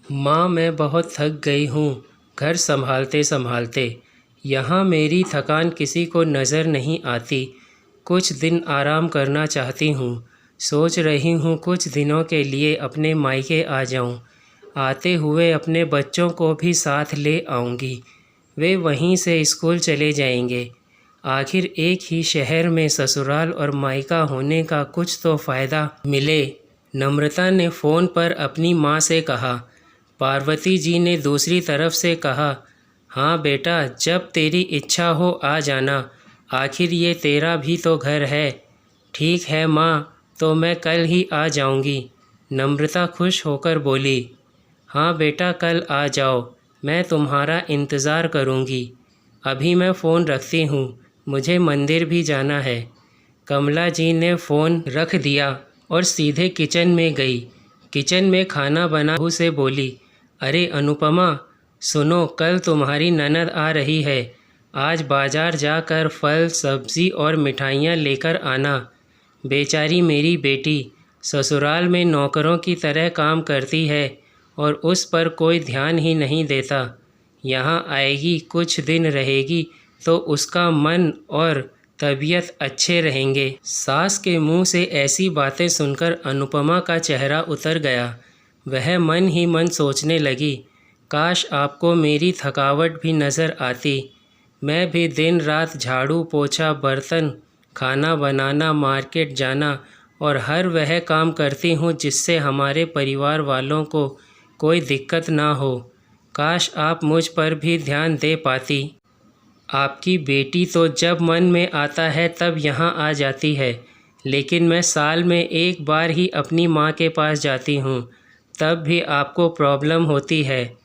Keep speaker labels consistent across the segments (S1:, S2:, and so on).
S1: माँ, मैं बहुत थक गई हूँ घर संभालते संभालते। यहाँ मेरी थकान किसी को नज़र नहीं आती। कुछ दिन आराम करना चाहती हूँ। सोच रही हूँ कुछ दिनों के लिए अपने मायके आ जाऊँ। आते हुए अपने बच्चों को भी साथ ले आऊँगी। वे वहीं से स्कूल चले जाएंगे। आखिर एक ही शहर में ससुराल और मायका होने का कुछ तो फ़ायदा मिले। नम्रता ने फ़ोन पर अपनी माँ से कहा। पार्वती जी ने दूसरी तरफ से कहा, हाँ बेटा, जब तेरी इच्छा हो आ जाना। आखिर ये तेरा भी तो घर है। ठीक है माँ, तो मैं कल ही आ जाऊँगी। नम्रता खुश होकर बोली। हाँ बेटा, कल आ जाओ, मैं तुम्हारा इंतज़ार करूँगी। अभी मैं फ़ोन रखती हूँ, मुझे मंदिर भी जाना है। कमला जी ने फ़ोन रख दिया और सीधे किचन में गई। किचन में खाना बना बहू से बोली, अरे अनुपमा, सुनो, कल तुम्हारी ननद आ रही है। आज बाज़ार जाकर फल, सब्ज़ी और मिठाइयाँ लेकर आना। बेचारी मेरी बेटी ससुराल में नौकरों की तरह काम करती है और उस पर कोई ध्यान ही नहीं देता। यहाँ आएगी, कुछ दिन रहेगी तो उसका मन और तबीयत अच्छे रहेंगे। सास के मुंह से ऐसी बातें सुनकर अनुपमा का चेहरा उतर गया। वह मन ही मन सोचने लगी, काश आपको मेरी थकावट भी नज़र आती। मैं भी दिन रात झाड़ू पोछा, बर्तन, खाना बनाना, मार्केट जाना और हर वह काम करती हूँ जिससे हमारे परिवार वालों को कोई दिक्कत ना हो। काश आप मुझ पर भी ध्यान दे पाती। आपकी बेटी तो जब मन में आता है तब यहाँ आ जाती है, लेकिन मैं साल में एक बार ही अपनी माँ के पास जाती हूँ, तब भी आपको प्रॉब्लम होती है।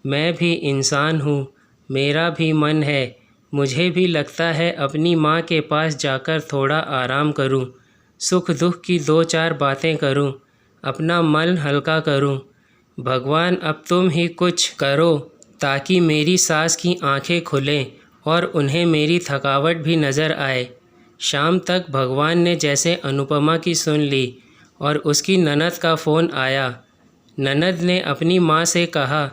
S1: मैं भी इंसान हूँ, मेरा भी मन है। मुझे भी लगता है अपनी माँ के पास जाकर थोड़ा आराम करूँ, सुख दुख की दो चार बातें करूँ, अपना मन हल्का करूँ। भगवान, अब तुम ही कुछ करो ताकि मेरी सास की आंखें खुलें और उन्हें मेरी थकावट भी नज़र आए। शाम तक भगवान ने जैसे अनुपमा की सुन ली और उसकी ननद का फ़ोन आया। ननद ने अपनी माँ से कहा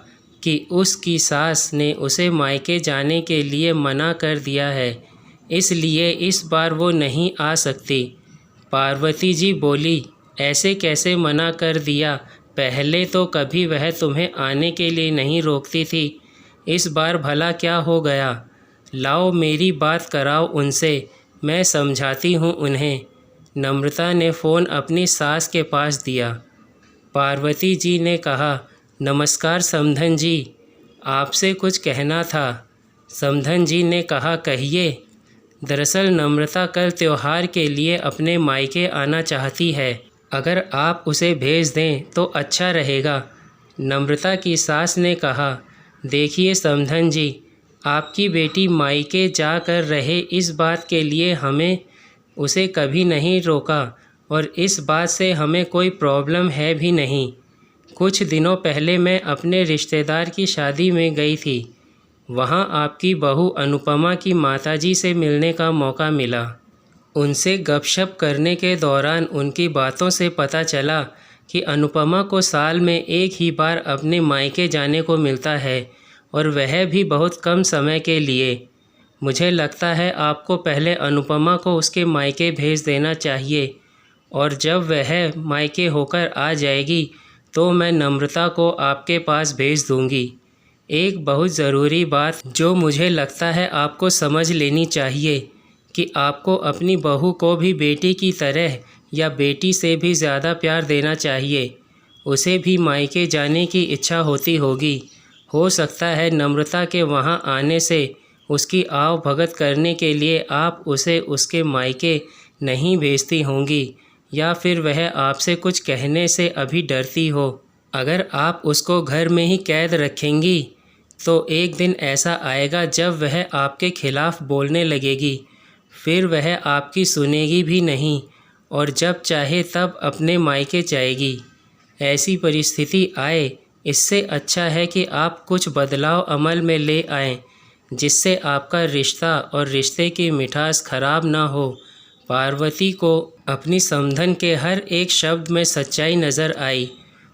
S1: कि उसकी सास ने उसे मायके जाने के लिए मना कर दिया है, इसलिए इस बार वो नहीं आ सकती। पार्वती जी बोली, ऐसे कैसे मना कर दिया? पहले तो कभी वह तुम्हें आने के लिए नहीं रोकती थी, इस बार भला क्या हो गया? लाओ मेरी बात कराओ उनसे, मैं समझाती हूँ उन्हें। नम्रता ने फ़ोन अपनी सास के पास दिया। पार्वती जी ने कहा, नमस्कार समधन जी, आपसे कुछ कहना था। समधन जी ने कहा, कहिए। दरअसल नम्रता कल त्यौहार के लिए अपने मायके आना चाहती है, अगर आप उसे भेज दें तो अच्छा रहेगा। नम्रता की सास ने कहा, देखिए समधन जी, आपकी बेटी मायके जा कर रहे इस बात के लिए हमें उसे कभी नहीं रोका और इस बात से हमें कोई प्रॉब्लम है भी नहीं। कुछ दिनों पहले मैं अपने रिश्तेदार की शादी में गई थी। वहाँ आपकी बहू अनुपमा की माताजी से मिलने का मौका मिला। उनसे गपशप करने के दौरान उनकी बातों से पता चला कि अनुपमा को साल में एक ही बार अपने मायके जाने को मिलता है और वह भी बहुत कम समय के लिए। मुझे लगता है आपको पहले अनुपमा को उसके मायके भेज देना चाहिए और जब वह मायके होकर आ जाएगी तो मैं नम्रता को आपके पास भेज दूंगी। एक बहुत ज़रूरी बात जो मुझे लगता है आपको समझ लेनी चाहिए कि आपको अपनी बहू को भी बेटी की तरह या बेटी से भी ज़्यादा प्यार देना चाहिए। उसे भी मायके जाने की इच्छा होती होगी। हो सकता है नम्रता के वहाँ आने से उसकी आव भगत करने के लिए आप उसे उसके मायके नहीं भेजती होंगी या फिर वह आपसे कुछ कहने से अभी डरती हो। अगर आप उसको घर में ही कैद रखेंगी तो एक दिन ऐसा आएगा जब वह आपके खिलाफ़ बोलने लगेगी, फिर वह आपकी सुनेगी भी नहीं और जब चाहे तब अपने मायके जाएगी। ऐसी परिस्थिति आए, इससे अच्छा है कि आप कुछ बदलाव अमल में ले आएं जिससे आपका रिश्ता और रिश्ते की मिठास खराब ना हो। पार्वती को अपनी समधन के हर एक शब्द में सच्चाई नज़र आई।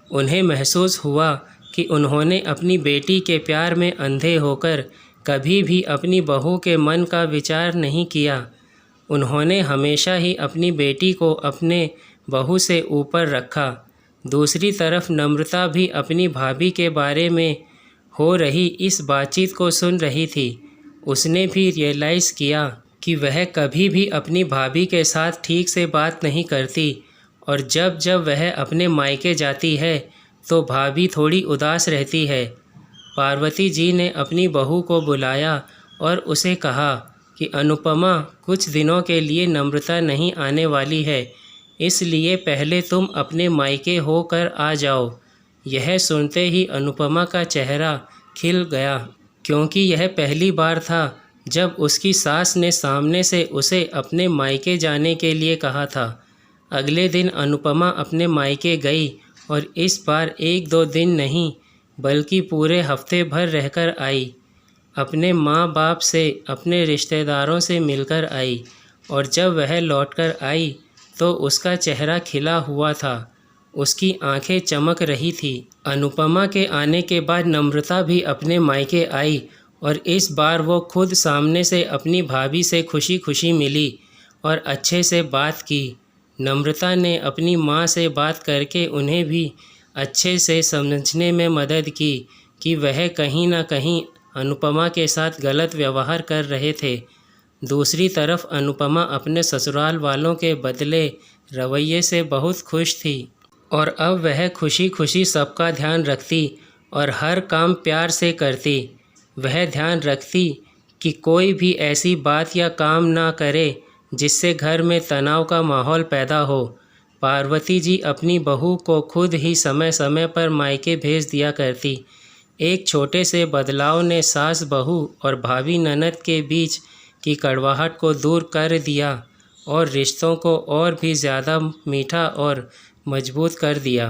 S1: उन्हें महसूस हुआ कि उन्होंने अपनी बेटी के प्यार में अंधे होकर कभी भी अपनी बहू के मन का विचार नहीं किया। उन्होंने हमेशा ही अपनी बेटी को अपने बहू से ऊपर रखा। दूसरी तरफ नम्रता भी अपनी भाभी के बारे में हो रही इस बातचीत को सुन रही थी। उसने भी रियलाइज़ किया कि वह कभी भी अपनी भाभी के साथ ठीक से बात नहीं करती और जब जब वह अपने मायके जाती है तो भाभी थोड़ी उदास रहती है। पार्वती जी ने अपनी बहू को बुलाया और उसे कहा कि अनुपमा, कुछ दिनों के लिए नम्रता नहीं आने वाली है, इसलिए पहले तुम अपने मायके होकर आ जाओ। यह सुनते ही अनुपमा का चेहरा खिल गया, क्योंकि यह पहली बार था जब उसकी सास ने सामने से उसे अपने मायके जाने के लिए कहा था। अगले दिन अनुपमा अपने मायके गई और इस बार 1-2 दिन नहीं बल्कि पूरे हफ्ते भर रहकर आई। अपने माँ बाप से, अपने रिश्तेदारों से मिलकर आई और जब वह लौटकर आई तो उसका चेहरा खिला हुआ था, उसकी आंखें चमक रही थी। अनुपमा के आने के बाद नम्रता भी अपने मायके आई और इस बार वो खुद सामने से अपनी भाभी से खुशी खुशी मिली और अच्छे से बात की। नम्रता ने अपनी माँ से बात करके उन्हें भी अच्छे से समझने में मदद की कि वह कहीं ना कहीं अनुपमा के साथ गलत व्यवहार कर रहे थे। दूसरी तरफ अनुपमा अपने ससुराल वालों के बदले रवैये से बहुत खुश थी और अब वह खुशी खुशी सबका ध्यान रखती और हर काम प्यार से करती। वह ध्यान रखती कि कोई भी ऐसी बात या काम ना करे जिससे घर में तनाव का माहौल पैदा हो। पार्वती जी अपनी बहू को खुद ही समय समय पर मायके भेज दिया करती। एक छोटे से बदलाव ने सास बहू और भाभी ननद के बीच की कड़वाहट को दूर कर दिया और रिश्तों को और भी ज़्यादा मीठा और मजबूत कर दिया।